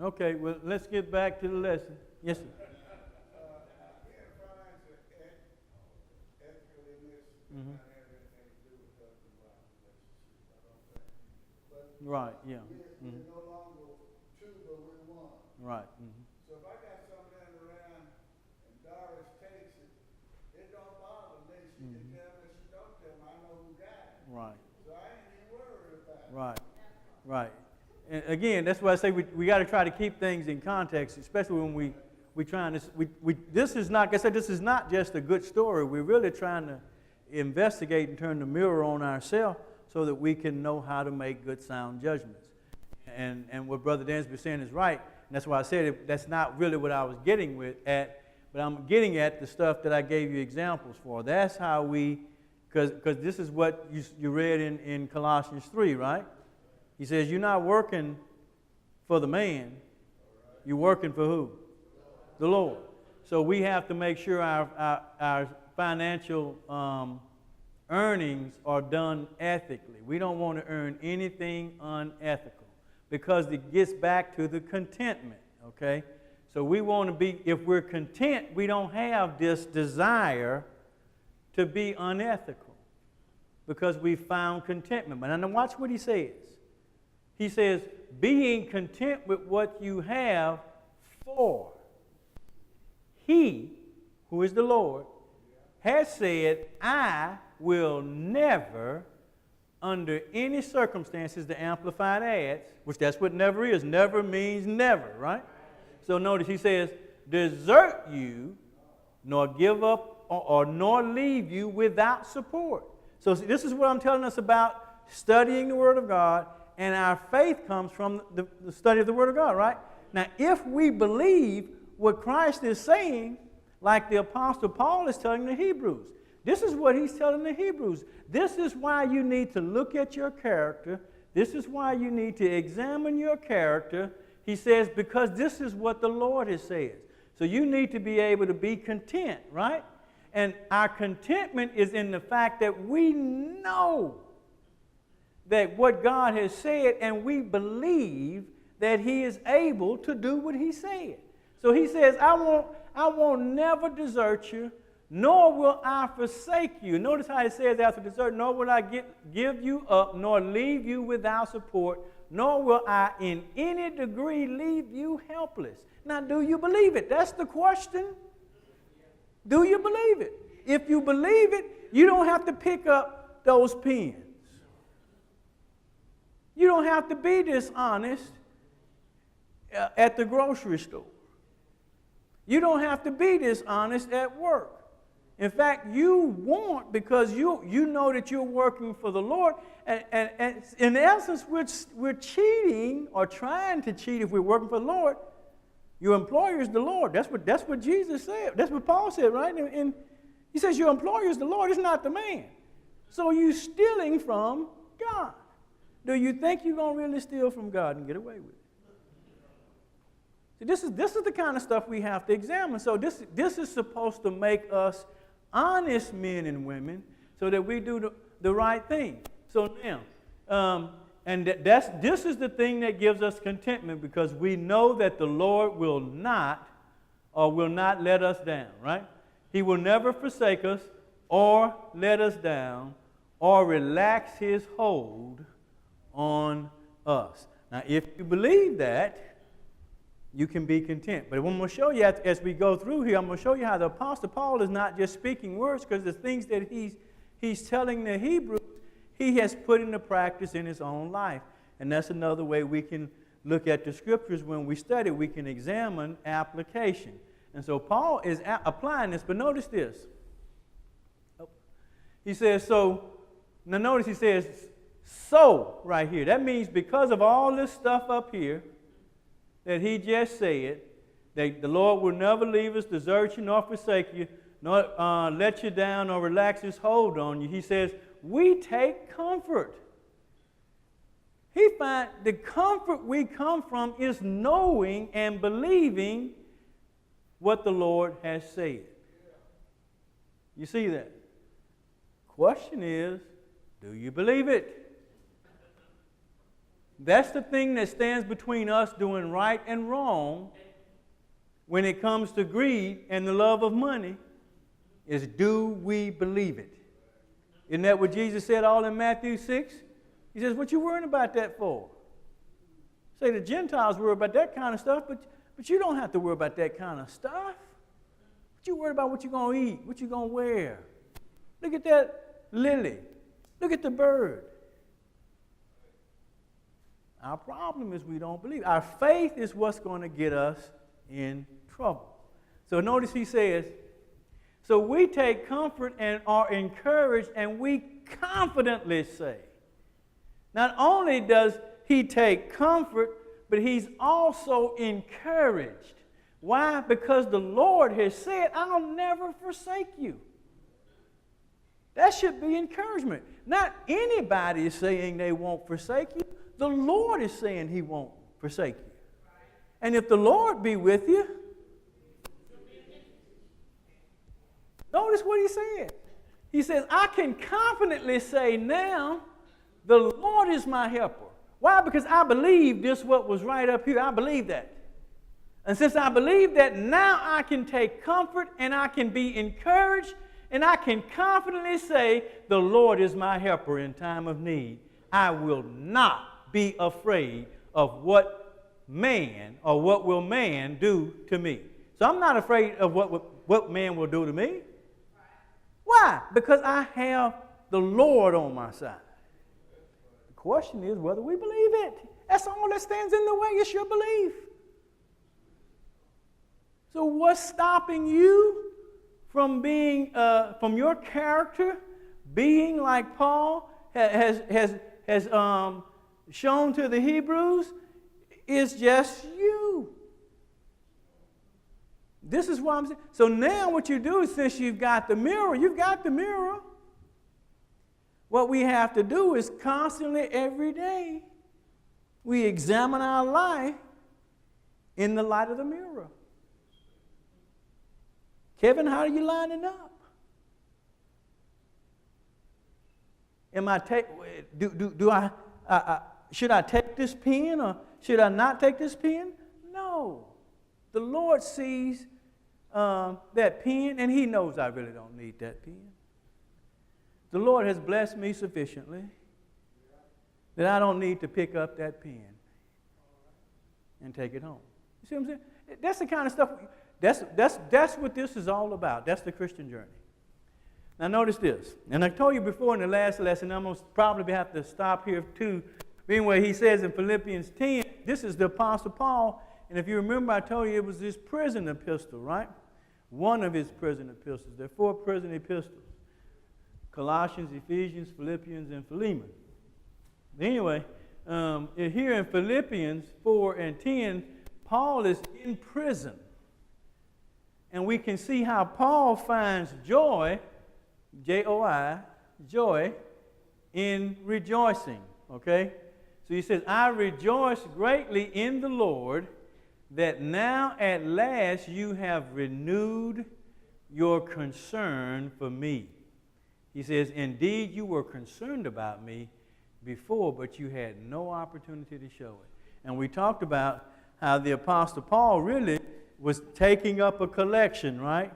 Okay, well, let's get back to the lesson. Yes, sir. Mm-hmm. Right, yeah. Mm-hmm. We're no longer two, but we're one. Right. Mm-hmm. So if I got something laying around and Doris takes it, it don't bother me. She can tell me, she don't tell me, I know who got it. Right. So I ain't even worried about it. Right. Right. And again, that's why I say we got to try to keep things in context, especially when we trying to. This is not. Like I said, this is not just a good story. We're really trying to investigate and turn the mirror on ourselves so that we can know how to make good, sound judgments. And what Brother Dansby is saying is right. And that's why I said that's not really what I was getting at. But I'm getting at the stuff that I gave you examples for. That's how we, because this is what you read in Colossians 3, right? He says, you're not working for the man. You're working for who? The Lord. So we have to make sure our financial earnings are done ethically. We don't want to earn anything unethical because it gets back to the contentment, okay? So we want to be, if we're content, we don't have this desire to be unethical because we found contentment. But now watch what he says. He says, being content with what you have, for he, who is the Lord, has said, I will never, under any circumstances, the Amplified adds, which that's what never is. Never means never, right? So notice he says, desert you, nor give up, or nor leave you without support. So this is what I'm telling us about studying the Word of God. And our faith comes from the study of the Word of God, right? Now, if we believe what Christ is saying, like the Apostle Paul is telling the Hebrews, this is what he's telling the Hebrews. This is why you need to look at your character. This is why you need to examine your character. He says, because this is what the Lord has said. So you need to be able to be content, right? And our contentment is in the fact that we know that what God has said, and we believe that he is able to do what he said. So he says, I won't never desert you, nor will I forsake you. Notice how it says after desert, nor will I give you up, nor leave you without support, nor will I in any degree leave you helpless. Now, do you believe it? That's the question. Do you believe it? If you believe it, you don't have to pick up those pens. You don't have to be dishonest at the grocery store. You don't have to be dishonest at work. In fact, you want, because you know that you're working for the Lord, and in essence, we're cheating or trying to cheat if we're working for the Lord. Your employer is the Lord. That's what Jesus said. That's what Paul said, right? And he says your employer is the Lord. It's not the man. So you're stealing from God. Do you think you're going to really steal from God and get away with it? See, this is the kind of stuff we have to examine. So this is supposed to make us honest men and women so that we do the right thing. So now, this is the thing that gives us contentment, because we know that the Lord will not let us down, right? He will never forsake us or let us down or relax his hold on us. Now, if you believe that, you can be content. But I'm going to show you as we go through here, I'm going to show you how the Apostle Paul is not just speaking words, because the things that he's telling the Hebrews, he has put into practice in his own life. And that's another way we can look at the Scriptures when we study. We can examine application. And so Paul is applying this, but notice this. He says, now notice he says, so, right here. That means because of all this stuff up here that he just said, that the Lord will never leave us, desert you, nor forsake you, nor let you down, or relax his hold on you. He says, we take comfort. He finds the comfort we come from is knowing and believing what the Lord has said. You see that? Question is, do you believe it? That's the thing that stands between us doing right and wrong when it comes to greed and the love of money, is do we believe it? Isn't that what Jesus said all in Matthew 6? He says, what you worrying about that for? Say the Gentiles worry about that kind of stuff, but you don't have to worry about that kind of stuff. But you worry about what you're going to eat, what you're going to wear. Look at that lily. Look at the bird. Our problem is we don't believe. Our faith is what's going to get us in trouble. So notice he says, so we take comfort and are encouraged, and we confidently say. Not only does he take comfort, but he's also encouraged. Why? Because the Lord has said, I'll never forsake you. That should be encouragement. Not anybody is saying they won't forsake you. The Lord is saying he won't forsake you. And if the Lord be with you, notice what he said. He says, I can confidently say now, the Lord is my helper. Why? Because I believe this what was right up here. I believe that. And since I believe that, now I can take comfort and I can be encouraged and I can confidently say, the Lord is my helper in time of need. I will not be afraid of what man or what will man do to me. So I'm not afraid of what man will do to me. Why? Because I have the Lord on my side. The question is whether we believe it. That's all that stands in the way. It's your belief. So what's stopping you from being, from your character being like Paul has shown to the Hebrews is just you. This is what I'm saying. So now what you do is, since you've got the mirror, what we have to do is constantly, every day, we examine our life in the light of the mirror. Kevin, how are you lining up? Should I take this pen or should I not take this pen? No. The Lord sees that pen, and he knows I really don't need that pen. The Lord has blessed me sufficiently that I don't need to pick up that pen and take it home. You see what I'm saying? That's the kind of stuff, that's what this is all about. That's the Christian journey. Now notice this, and I told you before in the last lesson, I'm going to probably have to stop here too. Anyway, he says in Philippians 10, this is the Apostle Paul, and if you remember, I told you it was his prison epistle, right? One of his prison epistles. There are 4 prison epistles: Colossians, Ephesians, Philippians, and Philemon. Anyway, here in Philippians 4 and 10, Paul is in prison. And we can see how Paul finds joy, J-O-I, joy, in rejoicing, okay? So he says, I rejoice greatly in the Lord that now at last you have renewed your concern for me. He says, indeed you were concerned about me before, but you had no opportunity to show it. And we talked about how the Apostle Paul really was taking up a collection, right,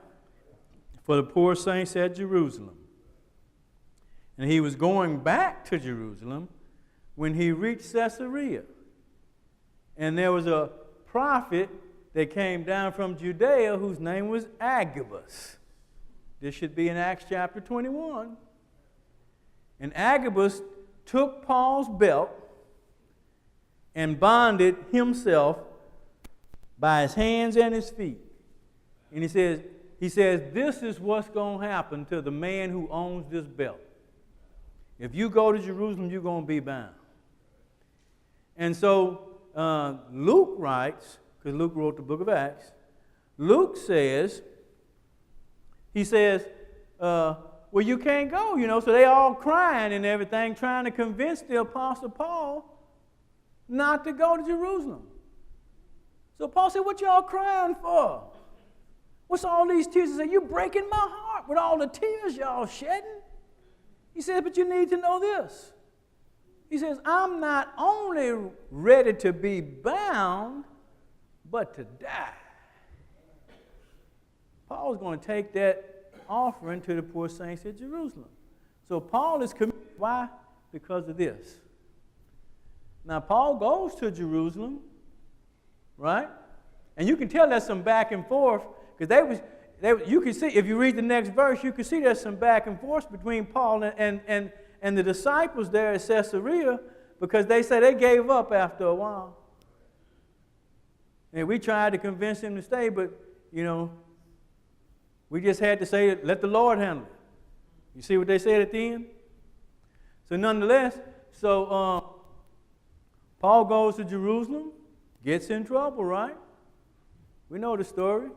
for the poor saints at Jerusalem. And he was going back to Jerusalem when he reached Caesarea. And there was a prophet that came down from Judea whose name was Agabus. This should be in Acts chapter 21. And Agabus took Paul's belt and bonded himself by his hands and his feet. And he says, this is what's going to happen to the man who owns this belt. If you go to Jerusalem, you're going to be bound. And so Luke writes, because Luke wrote the book of Acts, Luke says, well, you can't go, So they all crying and everything, trying to convince the Apostle Paul not to go to Jerusalem. So Paul said, what y'all crying for? What's all these tears? He said, you're breaking my heart with all the tears y'all shedding. He said, but you need to know this. He says, I'm not only ready to be bound, but to die. Paul's going to take that offering to the poor saints at Jerusalem. So Paul is committed. Why? Because of this. Now, Paul goes to Jerusalem, right? And you can tell there's some back and forth, because you can see, if you read the next verse, you can see there's some back and forth between Paul and the disciples there at Caesarea, because they say they gave up after a while. And we tried to convince them to stay, but, we just had to say, let the Lord handle it. You see what they said at the end? So nonetheless, Paul goes to Jerusalem, gets in trouble, right? We know the story.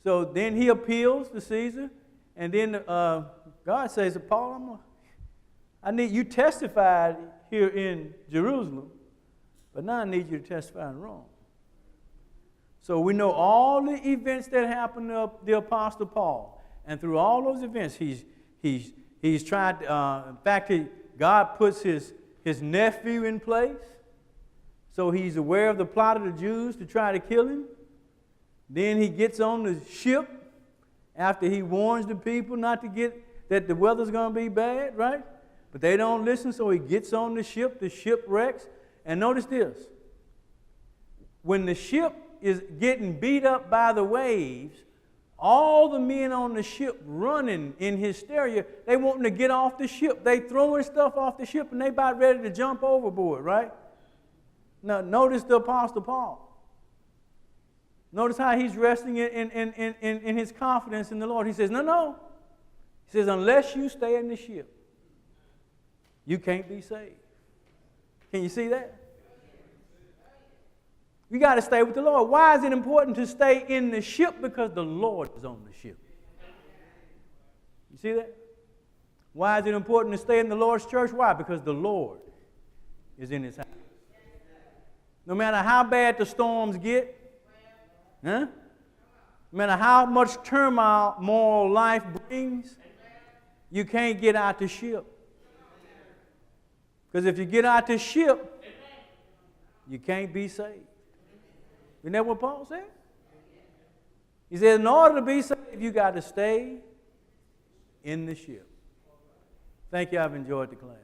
So then he appeals to Caesar, and then God says to Paul, I need you testified here in Jerusalem, but now I need you to testify in Rome. So we know all the events that happened to the Apostle Paul, and through all those events, he's tried. In fact, God puts his nephew in place, so he's aware of the plot of the Jews to try to kill him. Then he gets on the ship after he warns the people not to that the weather's going to be bad, right? But they don't listen, so he gets on the ship wrecks. And notice this. When the ship is getting beat up by the waves, all the men on the ship running in hysteria, they wanting to get off the ship. They throwing stuff off the ship, and they about ready to jump overboard, right? Now, notice the Apostle Paul. Notice how he's resting in his confidence in the Lord. He says, no. He says, unless you stay in the ship, you can't be saved. Can you see that? You got to stay with the Lord. Why is it important to stay in the ship? Because the Lord is on the ship. You see that? Why is it important to stay in the Lord's church? Why? Because the Lord is in his house. No matter how bad the storms get, no matter how much turmoil moral life brings, you can't get out the ship. Because if you get out the ship, you can't be saved. Isn't that what Paul said? He said, in order to be saved, you got to stay in the ship. Thank you. I've enjoyed the class.